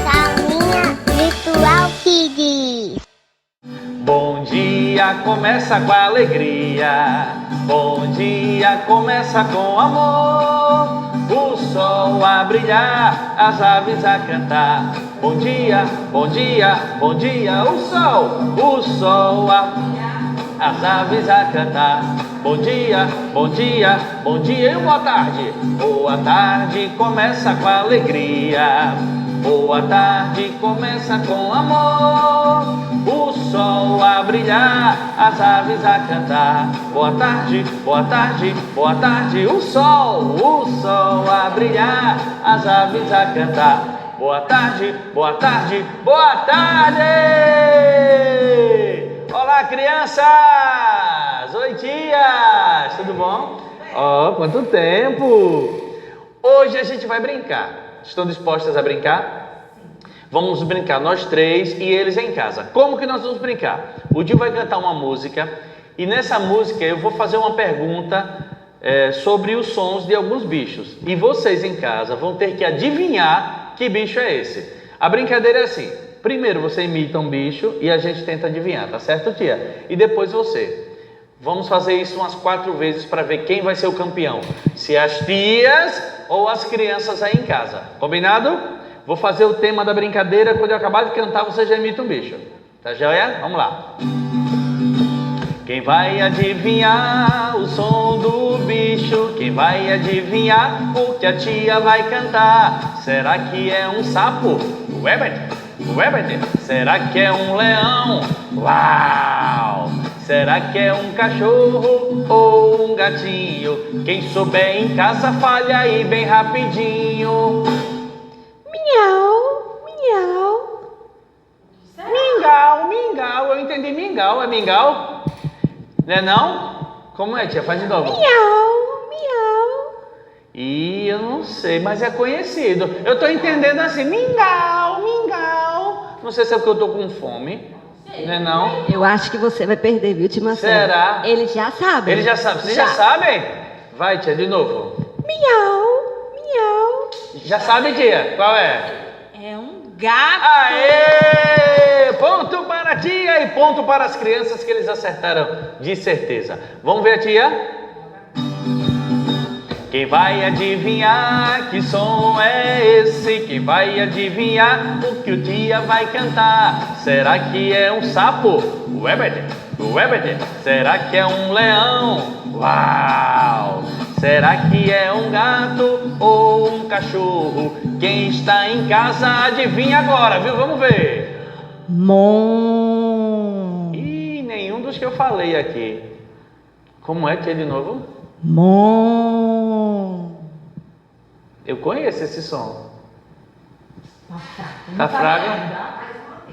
Salinha Virtual Kids. Bom dia começa com alegria, bom dia começa com amor. O sol a brilhar, as aves a cantar. Bom dia, bom dia, bom dia, o sol a brilhar, as aves a cantar. Bom dia, bom dia, bom dia e boa tarde. Boa tarde começa com alegria, boa tarde começa com amor. O sol a brilhar, as aves a cantar. Boa tarde, boa tarde, boa tarde. O sol a brilhar, as aves a cantar. Boa tarde, boa tarde, boa tarde. Olá, crianças! Oi, tias! Tudo bom? Oh, quanto tempo! Hoje a gente vai brincar. Estão dispostas a brincar? Vamos brincar nós três e eles em casa. Como que nós vamos brincar? O Dio vai cantar uma música e nessa música eu vou fazer uma pergunta sobre os sons de alguns bichos. E vocês em casa vão ter que adivinhar que bicho é esse. A brincadeira é assim. Primeiro você imita um bicho e a gente tenta adivinhar, tá certo, tia? E depois você. Vamos fazer isso umas 4 vezes para ver quem vai ser o campeão. Se as tias ou as crianças aí em casa. Combinado? Vou fazer o tema da brincadeira. Quando eu acabar de cantar, você já imita um bicho. Tá joia? Vamos lá. Quem vai adivinhar o som do bicho? Quem vai adivinhar o que a tia vai cantar? Será que é um sapo? Uébete, uébete. Será que é um leão? Uau! Será que é um cachorro ou um gatinho? Quem souber em casa, fale aí bem rapidinho. Miau, miau. Mingau, mingau. Eu entendi mingau. É mingau? Não é não? Como é, tia? Faz de novo. Miau, miau. Ih, eu não sei, mas é conhecido. Eu tô entendendo assim, mingau, mingau. Não sei se é porque eu tô com fome. Não é não? Eu acho que você vai perder, viu, tia Marcela? Será? Ele já sabe. Ele já sabe. Vocês já sabem? Vai, tia, de novo. Miau, miau. Já sabe, tia? Qual é? É um gato. Aê! Ponto para a tia e ponto para as crianças que eles acertaram de certeza. Vamos ver a tia? Quem vai adivinhar que som é esse? Quem vai adivinhar o que o tia vai cantar? Será que é um sapo? Uébete, uébete. Será que é um leão? Uau! Será que é um gato ou um cachorro? Quem está em casa adivinha agora, viu? Vamos ver. Mon. Ih, nenhum dos que eu falei aqui. Como é que é de novo? Mon. Eu conheço esse som. Tá fraco?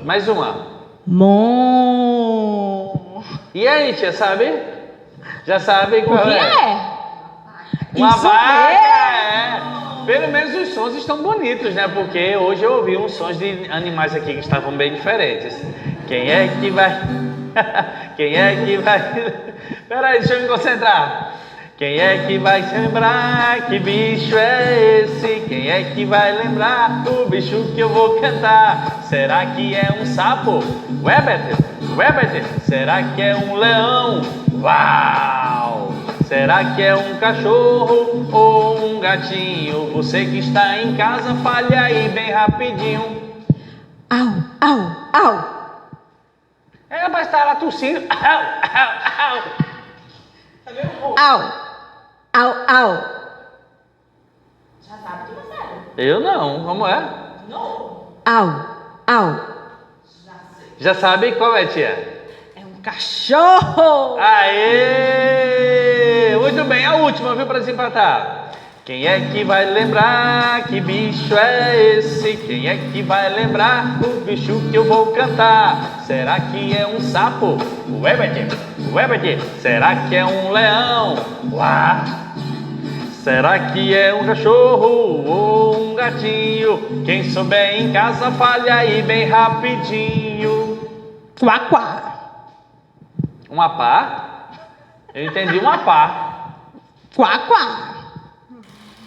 Mais uma. Mon. E aí, tia, sabe? Já sabe qual O que é? Uma Isso vaca, mesmo. Pelo menos os sons estão bonitos, né? Porque hoje eu ouvi uns sons de animais aqui que estavam bem diferentes. Quem é que vai... Quem é que vai... Peraí, deixa eu me concentrar. Quem é que vai se lembrar? Que bicho é esse? Quem é que vai lembrar o bicho que eu vou cantar? Será que é um sapo? Uébete, uébete. Será que é um leão? Uau! Será que é um cachorro ou um gatinho? Você que está em casa, fale aí bem rapidinho. Au, au, au. É, mas tá lá tossindo. Au, au, au. Au, au, au. Já sabe que você é. Eu não, como é? Não. Au, au. Já sabe qual é, tia? É um cachorro. Aê! Muito bem, a última, viu, para desempatar. Quem é que vai lembrar que bicho é esse? Quem é que vai lembrar o bicho que eu vou cantar? Será que é um sapo? Uébete, uébete. Será que é um leão? Uá! Será que é um cachorro ou um gatinho? Quem souber em casa, fale aí bem rapidinho. Quá, quá. Uma pá? Eu entendi uma pá. Quá, quá.